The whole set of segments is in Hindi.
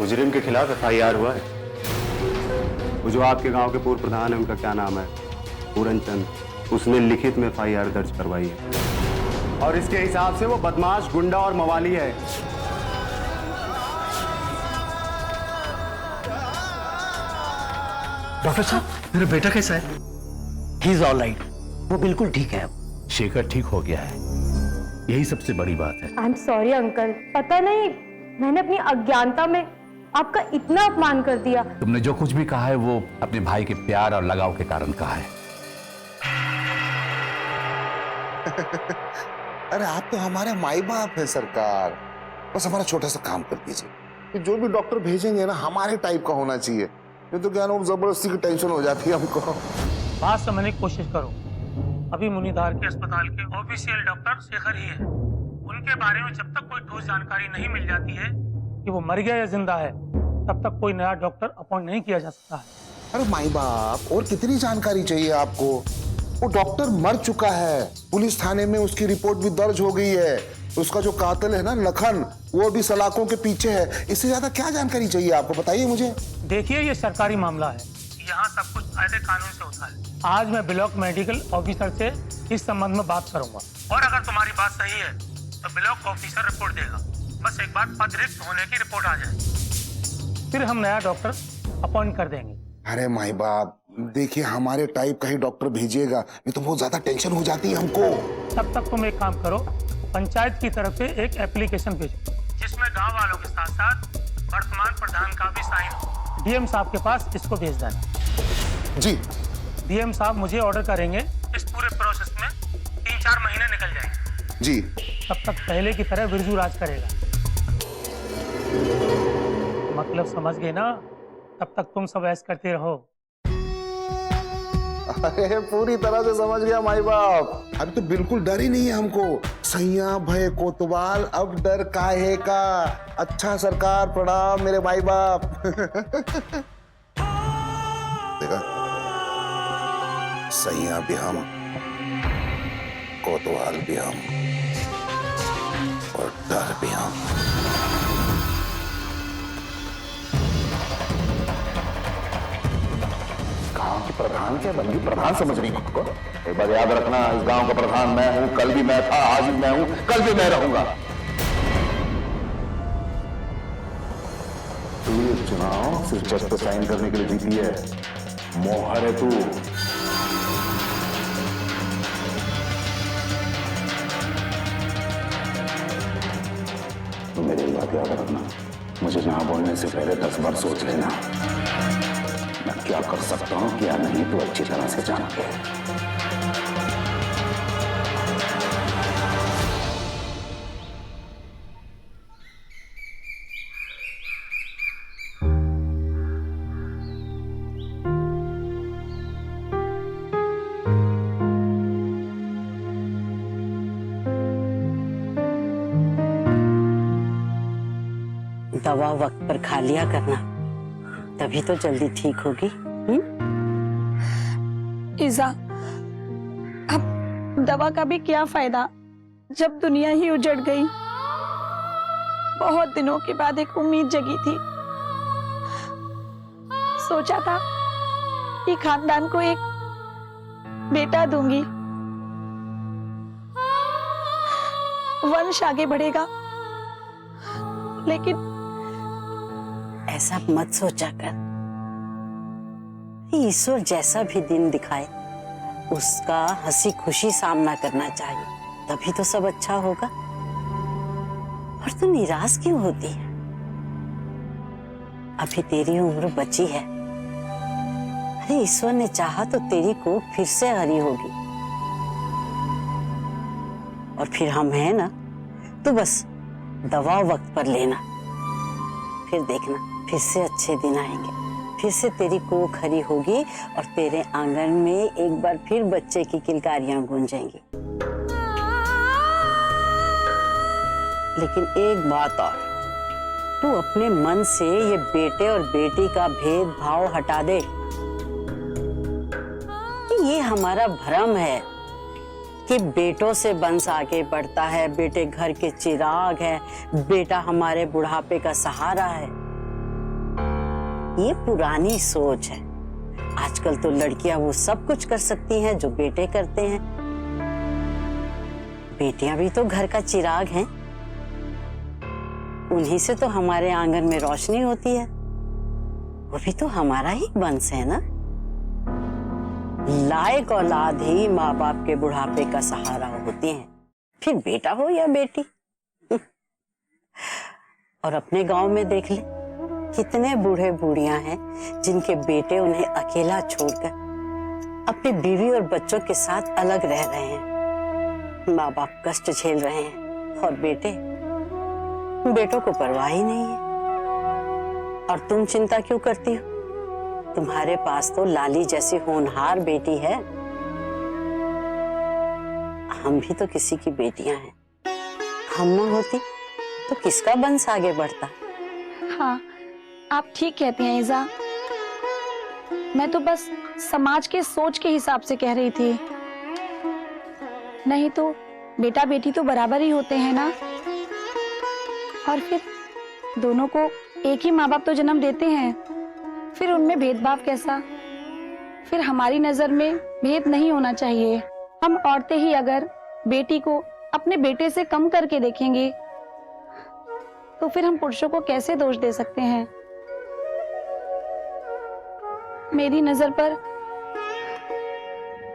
मुजरिम के खिलाफ FIR हुआ है। वो जो आपके गांव के पूर्व प्रधान है, उनका क्या नाम है, पूरन चंद, उसने लिखित में FIR दर्ज करवाई है और इसके हिसाब से वो बदमाश, गुंडा और मवाली है। डॉक्टर साहब, मेरा बेटा कैसा है? ही इज ऑल राइट, वो बिल्कुल ठीक है। शेखर ठीक हो गया है, यही सबसे बड़ी बात है। आई एम सॉरी अंकल, पता नहीं मैंने अपनी अज्ञानता में आपका इतना अपमान कर दिया। तुमने जो कुछ भी कहा है वो अपने भाई के प्यार और लगाव के कारण कहा है। अरे आप तो हमारे माई बाप है सरकार, बस हमारा छोटा सा काम कर दीजिए कि जो भी डॉक्टर भेजेंगे ना हमारे टाइप का होना चाहिए। ये तो क्या ना जबरदस्ती की टेंशन हो जाती है हमको। बात समझने की कोशिश करो। अभी मुनीधार के अस्पताल के ऑफिशियल डॉक्टर शेखर ही है। उनके बारे में जब तक कोई ठोस जानकारी नहीं मिल जाती है कि वो मर गया या जिंदा है, तब तक कोई नया डॉक्टर अपॉइंट नहीं किया जा सकता है। अरे माई बाप, और कितनी जानकारी चाहिए आपको? वो डॉक्टर मर चुका है, पुलिस थाने में उसकी रिपोर्ट भी दर्ज हो गई है। उसका जो कातिल है ना लखन, वो भी सलाखों के पीछे है। इससे ज्यादा क्या जानकारी चाहिए आपको, बताइए मुझे। देखिए, ये सरकारी मामला है, यहाँ सब कुछ कायदे कानून से होता है। आज मैं ब्लॉक मेडिकल ऑफिसर से इस संबंध में बात करूंगा और अगर तुम्हारी बात सही है तो ब्लॉक ऑफिसर रिपोर्ट देगा। बस एक बार पद रिक्त होने की रिपोर्ट आ जाए, फिर हम नया डॉक्टर अपॉइंट कर देंगे। अरे माई बाप, देखिए हमारे टाइप का ही डॉक्टर भेजिएगा, ये तो बहुत ज्यादा टेंशन हो जाती है हमको। तब तक तुम एक काम करो, पंचायत की तरफ से एक एप्लीकेशन भेजो जिसमें गांव वालों के साथ साथ वर्तमान प्रधान का भी साइन हो। डीएम साहब के पास इसको भेज देना। जी। डीएम साहब मुझे ऑर्डर करेंगे, इस पूरे प्रोसेस में 3-4 महीने निकल जाएंगे। जी। तब तक पहले की तरह बिरजू राज करेगा। मतलब समझ गए ना? तब तक तुम सब ऐश करते रहो। अरे पूरी तरह से समझ गया माई बाप, अभी तो बिल्कुल डर ही नहीं है हमको। सैया भय कोतवाल, अब डर काहे का। अच्छा सरकार, प्रणाम मेरे माई बाप। देखा, सैया भी हम, कोतवाल भी हम और डर भी हम। गांव के प्रधान क्या बन गई, प्रधान समझ रही खुद को। एक बार याद रखना, इस गांव का प्रधान मैं हूं, कल भी मैं था, आज भी मैं हूं, कल भी मैं रहूंगा। तू ये चुनाव सिर्फ जज पे साइन करने के लिए जीती है, मोहर है तू। तो मेरी बात याद रखना, मुझे ना बोलने से पहले 10 बार सोच लेना। मैं क्या कर सकता हूं क्या नहीं तो अच्छी तरह से जानते हैं। दवा वक्त पर खा लिया करना, तभी तो जल्दी ठीक होगी। इज़ा, अब दवा का भी क्या फायदा जब दुनिया ही उजड़ गई। बहुत दिनों के बाद एक उम्मीद जगी थी। सोचा था कि खानदान को एक बेटा दूंगी, वंश आगे बढ़ेगा। लेकिन ऐसा मत सोचा कर। ईश्वर जैसा भी दिन दिखाए उसका हंसी खुशी सामना करना चाहिए, तभी तो सब अच्छा होगा। और तू निराश क्यों होती है? अभी तेरी उम्र बची है। अरे ईश्वर ने चाहा तो तेरी कोख फिर से हरी होगी। और फिर हम हैं ना, तो बस दवा वक्त पर लेना, फिर देखना फिर से अच्छे दिन आएंगे। फिर से तेरी कोख हरी होगी और तेरे आंगन में एक बार फिर बच्चे की किलकारियां गूंजेंगी। लेकिन एक बात और, तू अपने मन से ये बेटे और बेटी का भेदभाव हटा दे। कि ये हमारा भ्रम है कि बेटों से वंश आगे बढ़ता है, बेटे घर के चिराग है, बेटा हमारे बुढ़ापे का सहारा है। ये पुरानी सोच है। आजकल तो लड़कियां वो सब कुछ कर सकती हैं जो बेटे करते हैं। बेटियां भी तो घर का चिराग हैं। उन्हीं से तो हमारे आंगन में रोशनी होती है। वो भी तो हमारा ही वंश है ना। लायक औलाद ही माँ बाप के बुढ़ापे का सहारा होती है, फिर बेटा हो या बेटी। और अपने गांव में देख ले, कितने बूढ़े बूढ़ियां हैं जिनके बेटे उन्हें अकेला छोड़कर अपनी बीवी और बच्चों के साथ अलग रह रहे हैं। माँ बाप कष्ट झेल रहे हैं और बेटों को परवाह ही नहीं है। और तुम चिंता क्यों करती हो? तुम्हारे पास तो लाली जैसी होनहार बेटी है। हम भी तो किसी की बेटियां हैं। हम न होती तो किसका वंश आगे बढ़ता। हाँ, आप ठीक कहती हैं ईजा। मैं तो बस समाज के सोच के हिसाब से कह रही थी। नहीं तो बेटा बेटी तो बराबर ही होते हैं ना। और फिर दोनों को एक ही माँ बाप तो जन्म देते हैं, फिर उनमें भेदभाव कैसा? फिर हमारी नजर में भेद नहीं होना चाहिए। हम औरतें ही अगर बेटी को अपने बेटे से कम करके देखेंगे तो फिर हम पुरुषों को कैसे दोष दे सकते हैं? मेरी नजर पर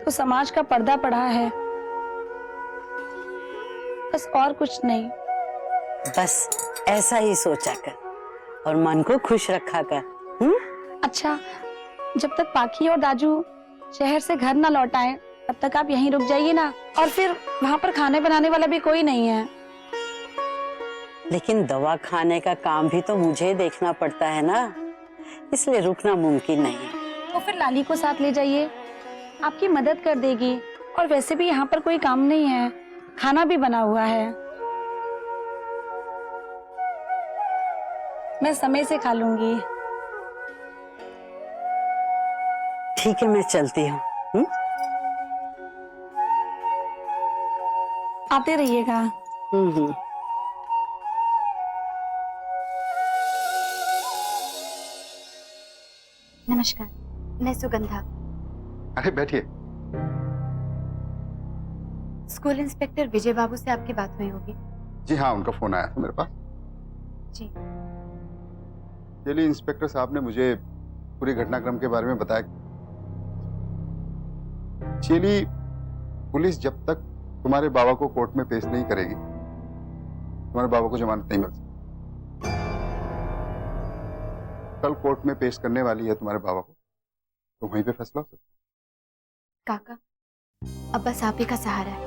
तो समाज का पर्दा पड़ा है, बस और कुछ नहीं। बस ऐसा ही सोचा कर और मन को खुश रखा कर। अच्छा, जब तक पाखी और दाजू शहर से घर ना लौट आए तब तक आप यहीं रुक जाइए ना। और फिर वहाँ पर खाने बनाने वाला भी कोई नहीं है। लेकिन दवा खाने का काम भी तो मुझे देखना पड़ता है ना, इसलिए रुकना मुमकिन नहीं है। तो फिर लाली को साथ ले जाइए, आपकी मदद कर देगी। और वैसे भी यहाँ पर कोई काम नहीं है, खाना भी बना हुआ है। मैं समय से खा लूंगी। ठीक है, मैं चलती हूँ। आते रहिएगा। नमस्कार, मैं सुगंधा। अरे बैठिए। स्कूल इंस्पेक्टर विजय बाबू से आपकी बात हुई होगी। जी हाँ, उनका फोन आया था मेरे पास। जी। चलिए, इंस्पेक्टर साहब ने मुझे पूरे घटनाक्रम के बारे में बताया। चलिए, पुलिस जब तक तुम्हारे बाबा को कोर्ट में पेश नहीं करेगी, तुम्हारे बाबा को जमानत नहीं मिल सकती। कल कोर्ट में पेश करने वाली है तुम्हारे बाबा को, तो वहीं पे फैसला हो सकता। काका, अब बस आप ही का सहारा है।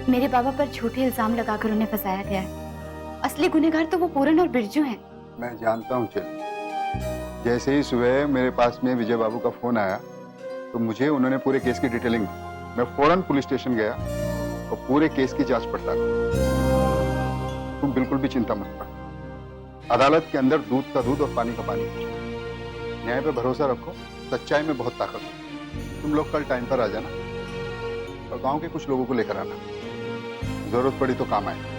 मेरे बाबा पर झूठे इल्जाम लगाकर उन्हें फंसाया गया है। असली गुनहगार तो वो पूरन और बिरजू हैं। मैं जानता हूँ। चलिए, जैसे ही सुबह मेरे पास में विजय बाबू का फोन आया तो मुझे उन्होंने पूरे केस की डिटेलिंग दी। मैं फौरन पुलिस स्टेशन गया और पूरे केस की जांच पड़ताल की। तुम बिल्कुल भी चिंता मत करो। अदालत के अंदर दूध का दूध और पानी का पानी। न्याय पे भरोसा रखो, सच्चाई में बहुत ताकत है। तुम लोग कल टाइम पर आ जाना और गांव के कुछ लोगों को लेकर आना। जरूरत पड़ी तो काम आए।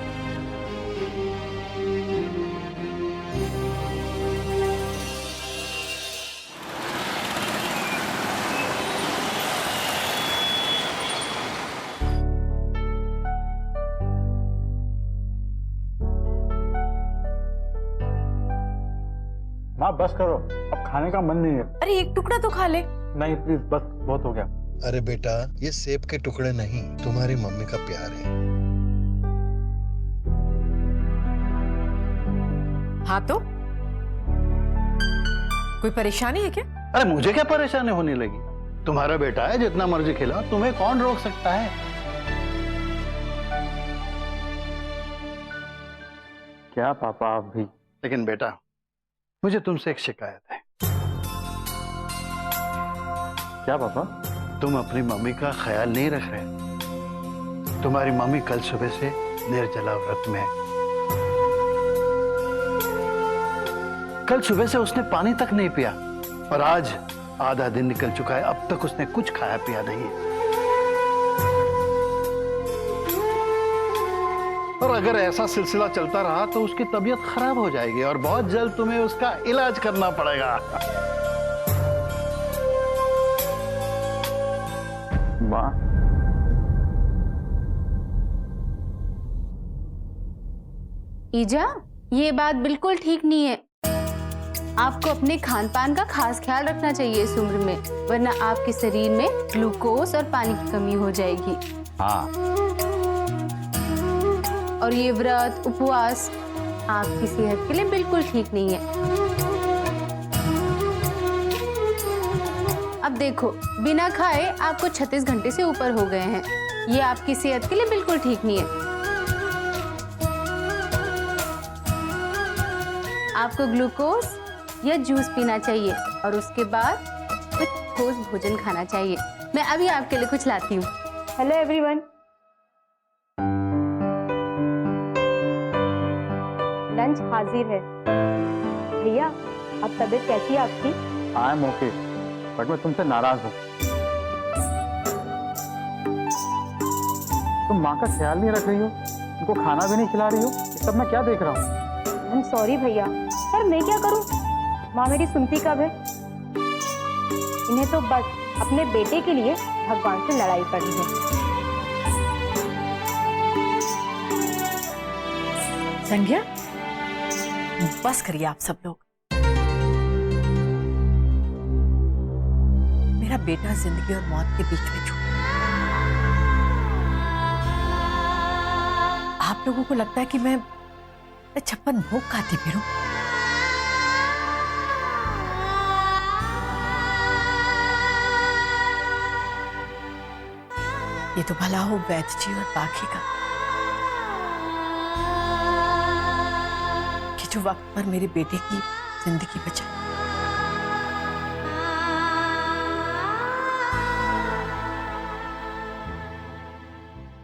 माँ बस करो, अब खाने का मन नहीं है। अरे एक टुकड़ा तो खा ले। नहीं प्लीज, बस बहुत हो गया। अरे बेटा, ये सेब के टुकड़े नहीं, तुम्हारी मम्मी का प्यार है। हाँ तो कोई परेशानी है क्या? अरे मुझे क्या परेशानी होने लगी? तुम्हारा बेटा है, जितना मर्जी खिलाओ, तुम्हें कौन रोक सकता है? क्या पापा आप भी? लेकिन बेटा, मुझे तुमसे एक शिकायत है। क्या पापा? तुम अपनी मम्मी का ख्याल नहीं रख रहे। तुम्हारी मम्मी कल सुबह से निर्जला व्रत में है। कल सुबह से उसने पानी तक नहीं पिया और आज आधा दिन निकल चुका है, अब तक उसने कुछ खाया पिया नहीं है। और अगर ऐसा सिलसिला चलता रहा तो उसकी तबीयत खराब हो जाएगी और बहुत जल्द तुम्हें उसका इलाज करना पड़ेगा। माँ, ईजा, ये बात बिल्कुल ठीक नहीं है। आपको अपने खान पान का खास ख्याल रखना चाहिए इस उम्र में, वरना आपके शरीर में ग्लूकोज और पानी की कमी हो जाएगी। हाँ, और ये व्रत उपवास आपकी सेहत के लिए बिल्कुल ठीक नहीं है। अब देखो, बिना खाए आपको 36 घंटे से ऊपर हो गए हैं। ये आपकी सेहत के लिए बिल्कुल ठीक नहीं है। आपको ग्लूकोज या जूस पीना चाहिए और उसके बाद कुछ ठोस भोजन खाना चाहिए। मैं अभी आपके लिए कुछ लाती हूँ। हेलो एवरीवन, लंच हाजिर है। भैया, अब तबीयत कैसी है आपकी? आई एम ओके, बट मैं तुमसे नाराज हूँ। तुम माँ का ख्याल नहीं रख रही हो, उनको खाना भी नहीं खिला रही हो। ये सब मैं क्या देख रहा हूँ? आई एम सॉरी भैया, पर मैं क्या करूँ? माँ मेरी सुनती कब है? इन्हें तो बस अपने बेटे के लिए भगवान से लड़ाई करनी है। संज्ञा, बस करिए आप सब लोग। मेरा बेटा जिंदगी और मौत के बीच में छूटा। आप लोगों को लगता है कि मैं 56 भोग खाती फिरूं? ये तो भला हो वैद्य जी और बाकी का कि जो वक्त पर मेरे बेटे की जिंदगी बचाई।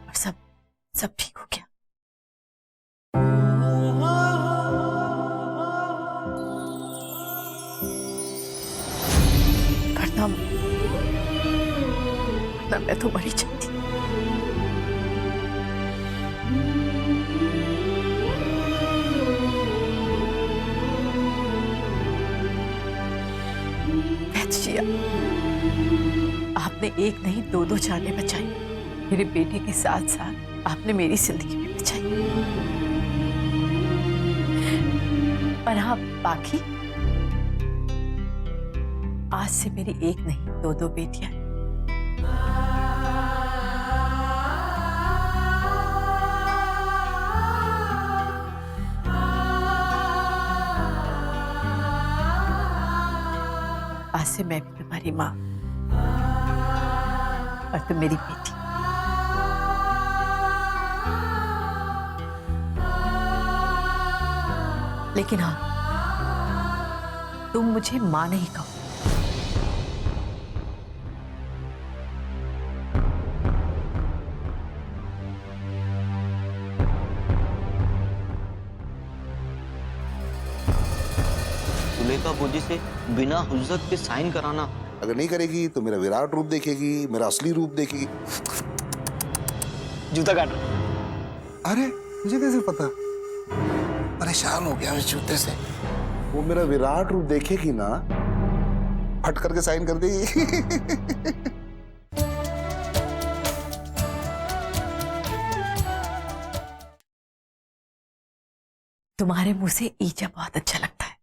और सब ठीक हो गया। वरना मैं तो मरी जाती। आपने एक नहीं दो जानें बचाई। मेरे बेटे के साथ साथ आपने मेरी जिंदगी भी बचाई। और हाँ, बाकी आज से मेरी एक नहीं दो बेटियां हैं। आज से मैं भी तुम्हारी माँ और तुम मेरी बेटी। लेकिन हाँ, तुम मुझे माँ नहीं कहो। सुलेखा फौजी से बिना हुज्जत के साइन कराना। अगर नहीं करेगी तो मेरा विराट रूप देखेगी, मेरा असली रूप देखेगी। जूता काट। अरे मुझे कैसे पता? परेशान हो गया इस जूते से। वो मेरा विराट रूप देखेगी ना, फट करके साइन कर देगी। तुम्हारे मुंह से ईजा बहुत अच्छा लगता है।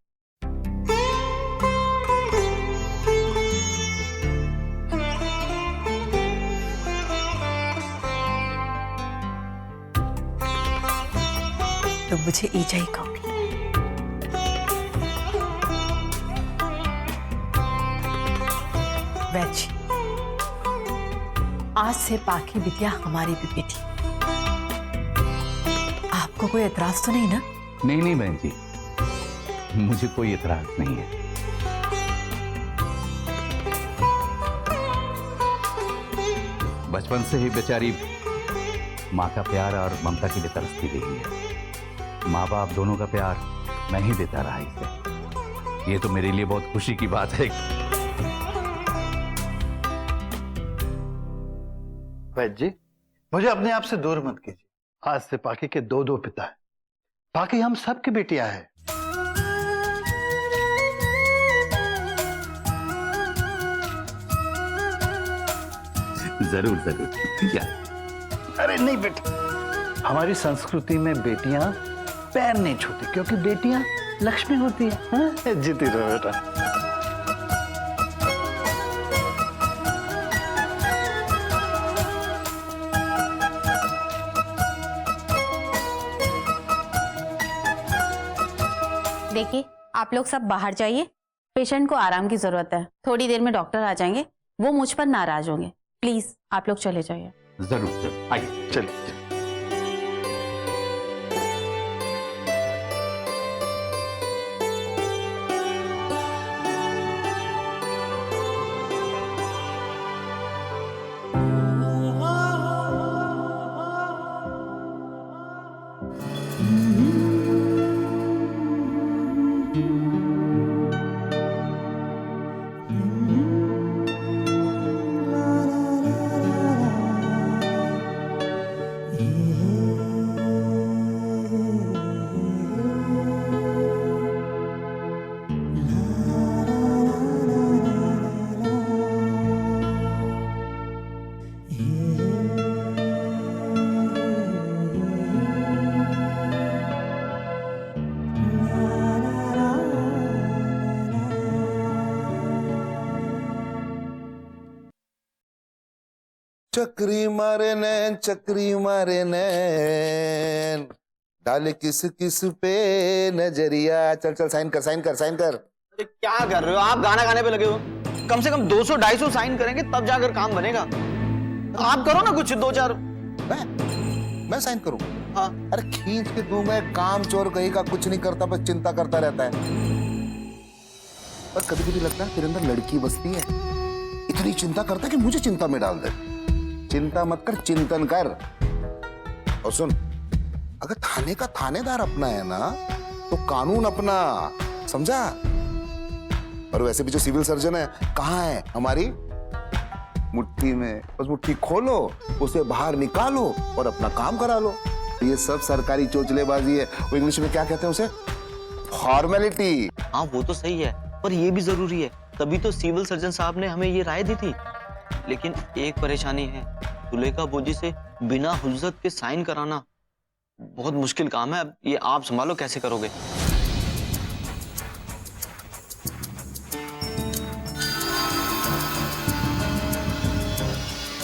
तो मुझे ईजा ही कहोगे। वैज, आज से बाकी बिटिया हमारी भी बेटी। आपको कोई एतराज तो नहीं ना? नहीं बहन जी, मुझे कोई एतराज नहीं है। बचपन से ही बेचारी माँ का प्यार और ममता के लिए तरसती रही है। माँ बाप दोनों का प्यार मैं ही देता रहा इसे। ये तो मेरे लिए बहुत खुशी की बात है। वैद्य जी, मुझे अपने आप से दूर मत कीजिए। आज से पाकी के दो दो पिता है। पाकी हम सबकी बेटियां हैं। जरूर जरूर। क्या? अरे नहीं बेटा, हमारी संस्कृति में बेटियां पैर नहीं छूती क्योंकि बेटियां लक्ष्मी होती है। हाँ? जीती रहो बेटा। देखिए, आप लोग सब बाहर जाइए। पेशेंट को आराम की जरूरत है। थोड़ी देर में डॉक्टर आ जाएंगे, वो मुझ पर नाराज होंगे। प्लीज आप लोग चले जाइए। जरूर जरूर, आइए चलिए। चक्री मारे नैन, चक्री मारे नैन, डाले किस किस पे नजरिया। चल चल साइन कर, साइन कर, साइन कर। अरे क्या कर रहे हो आप? गाना गाने पे लगे हो। कम से कम 200-250 साइन करेंगे तब जाकर काम बनेगा। आप करो ना कुछ 2-4। मैं साइन करूं? हाँ। अरे खींच के दूंगा। काम चोर कहीं का कुछ नहीं करता, बस चिंता करता रहता है। पर कभी कभी लगता है तेरे अंदर लड़की बसती है, इतनी चिंता करता है कि मुझे चिंता में डाल दे। चिंता मत कर, चिंतन कर। और सुन, अगर थाने का थानेदार अपना है ना तो कानून अपना, समझा? और वैसे भी जो सिविल सर्जन है कहाँ है? हमारी मुट्ठी में। बस मुट्ठी खोलो, उसे बाहर निकालो और अपना काम करा लो। ये सब सरकारी चोचलेबाजी है। वो इंग्लिश में क्या कहते हैं उसे? फॉर्मेलिटी। हाँ वो तो सही है, पर ये भी जरूरी है। तभी तो सिविल सर्जन साहब ने हमें ये राय दी थी। लेकिन एक परेशानी है, सुलेखा बोजी से बिना हुज्जत के साइन कराना बहुत मुश्किल काम है। अब ये आप संभालो, कैसे करोगे?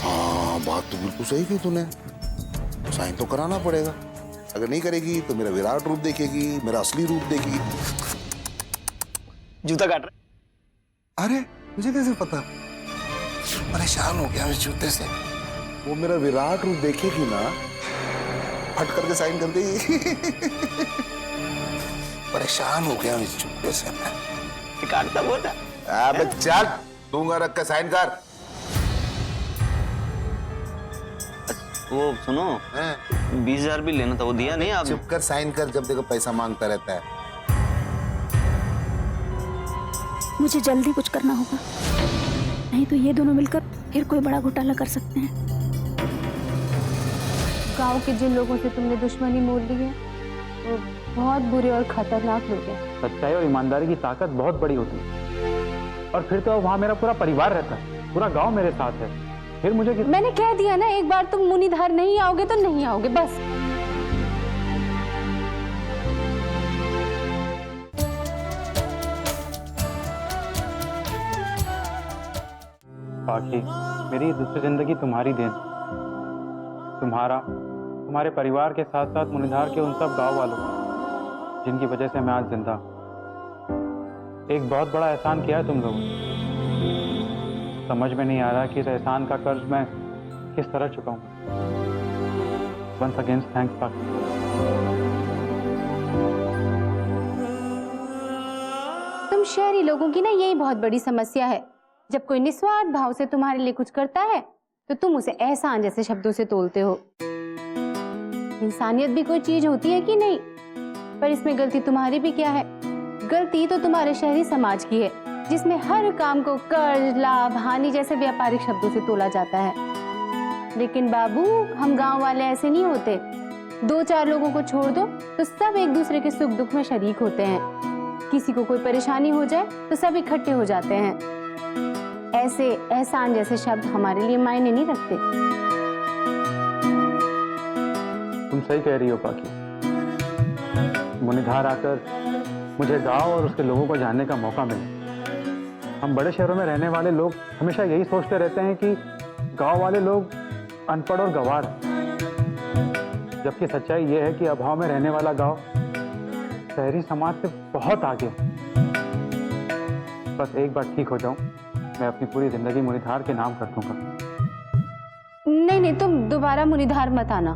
हाँ बात तो बिल्कुल सही की तूने। साइन तो कराना पड़ेगा। अगर नहीं करेगी तो मेरा विराट रूप देखेगी, मेरा असली रूप देखेगी। जूता काट रहा। अरे मुझे कैसे पता? परेशान हो गया इस जूते से। वो मेरा विराट रूप देखेगी ना, फट करके साइन कर देगी। परेशान हो गया इस जूते से मैं। काटता बहुत है। अबे चल, दूंगा रख के साइन कर। वो सुनो, 20,000 भी लेना था, वो दिया नहीं आपने? चुप कर, साइन कर। जब देखो पैसा मांगता रहता है। मुझे जल्दी कुछ करना होगा, नहीं तो ये दोनों मिलकर फिर कोई बड़ा घोटाला कर सकते हैं। गांव के जिन लोगों से तुमने दुश्मनी मोल ली है वो बहुत बुरे और खतरनाक लोग हैं। सच्चाई और ईमानदारी की ताकत बहुत बड़ी होती है। और फिर तो वहाँ मेरा पूरा परिवार रहता है, पूरा गांव मेरे साथ है। फिर मुझे मैंने कह दिया ना, एक बार तुम मुनिधार नहीं आओगे तो नहीं आओगे, बस। बाकी मेरी दूसरी जिंदगी तुम्हारी देन, तुम्हारा, तुम्हारे परिवार के साथ साथ मुनिधार के उन सब गांव वालों जिनकी वजह से मैं आज जिंदा। एक बहुत बड़ा एहसान किया है तुम लोगों ने। समझ में नहीं आ रहा कि इस एहसान का कर्ज मैं किस तरह चुकाऊं। वंस अगेन थैंक्स बाकी। तुम शहरी लोगों की ना यही बहुत बड़ी समस्या है। जब कोई निस्वार्थ भाव से तुम्हारे लिए कुछ करता है तो तुम उसे एहसान जैसे शब्दों से तोलते हो। इंसानियत भी कोई चीज होती है कि नहीं? पर इसमें गलती तुम्हारी भी क्या है? गलती तो तुम्हारे शहरी समाज की है, जिसमें हर काम को कर्ज, लाभ, हानि जैसे व्यापारिक शब्दों से तोला जाता है। लेकिन बाबू, हम गांव वाले ऐसे नहीं होते। 2-4 लोगों को छोड़ दो तो सब एक दूसरे के सुख दुख में शरीक होते हैं। किसी को कोई परेशानी हो जाए तो सब इकट्ठे हो जाते हैं। ऐसे एहसान जैसे शब्द हमारे लिए मायने नहीं रखते। तुम सही कह रही हो पाकी। मुनिधार आकर मुझे गांव और उसके लोगों को जानने का मौका मिला। हम बड़े शहरों में रहने वाले लोग हमेशा यही सोचते रहते हैं कि गांव वाले लोग अनपढ़ और गंवार हैं, जबकि सच्चाई यह है कि अभाव में रहने वाला गांव शहरी समाज से बहुत आगे है। बस एक बार ठीक हो जाऊं, मैं अपनी पूरी जिंदगी मुनिधार के नाम कर दूंगा। नहीं, तुम दोबारा मुनिधार मत आना।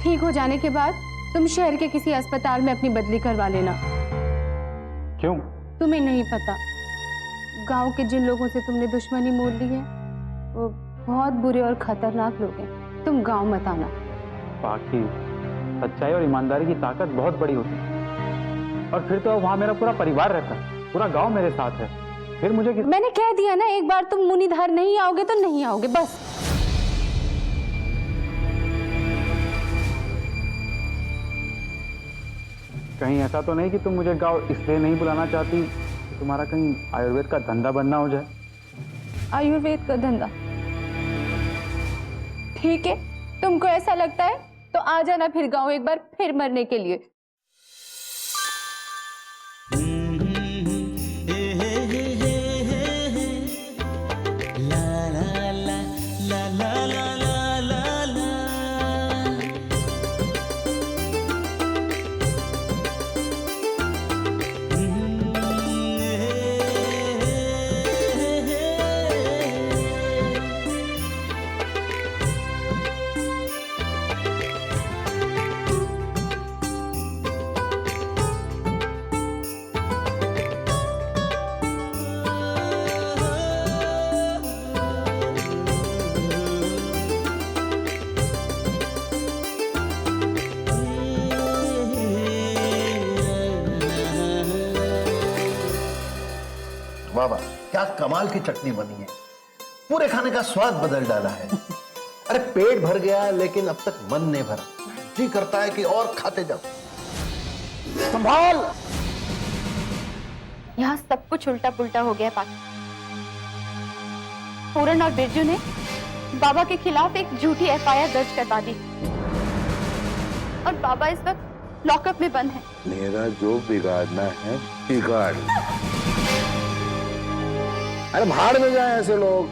ठीक हो जाने के बाद तुम शहर के किसी अस्पताल में अपनी बदली करवा लेना। क्यों? तुम्हें नहीं पता, गांव के जिन लोगों से तुमने दुश्मनी मोल ली है वो बहुत बुरे और खतरनाक लोग हैं। तुम गांव मत आना। बाकी सच्चाई और ईमानदारी की ताकत बहुत बड़ी होती है, और फिर तो वहां मेरा पूरा परिवार रहता है, पूरा गांव मेरे साथ है। फिर मुझे मैंने कह दिया ना, एक बार तुम मुनिधार नहीं आओगे तो नहीं आओगे, बस। कहीं ऐसा तो नहीं कि तुम मुझे गांव इसलिए नहीं बुलाना चाहती कि तुम्हारा कहीं आयुर्वेद का धंधा बनना हो जाए? आयुर्वेद का धंधा? ठीक है, तुमको ऐसा लगता है तो आ जाना फिर गांव एक बार फिर मरने के लिए। वाह वाह, क्या कमाल की चटनी बनी है। पूरे खाने का स्वाद बदल डाला है। अरे पेट भर गया लेकिन अब तक मन नहीं भरा, जी करता है कि और खाते जाओ। संभाल। यहाँ सब कुछ उल्टा पुल्टा हो गया पाकी। पूरन और बिरजू ने बाबा के खिलाफ एक झूठी FIR दर्ज करवा दी और बाबा इस वक्त लॉकअप में बंद है। मेरा जो बिगाड़ना है बिगाड़। अरे भाड़ में जाए ऐसे लोग।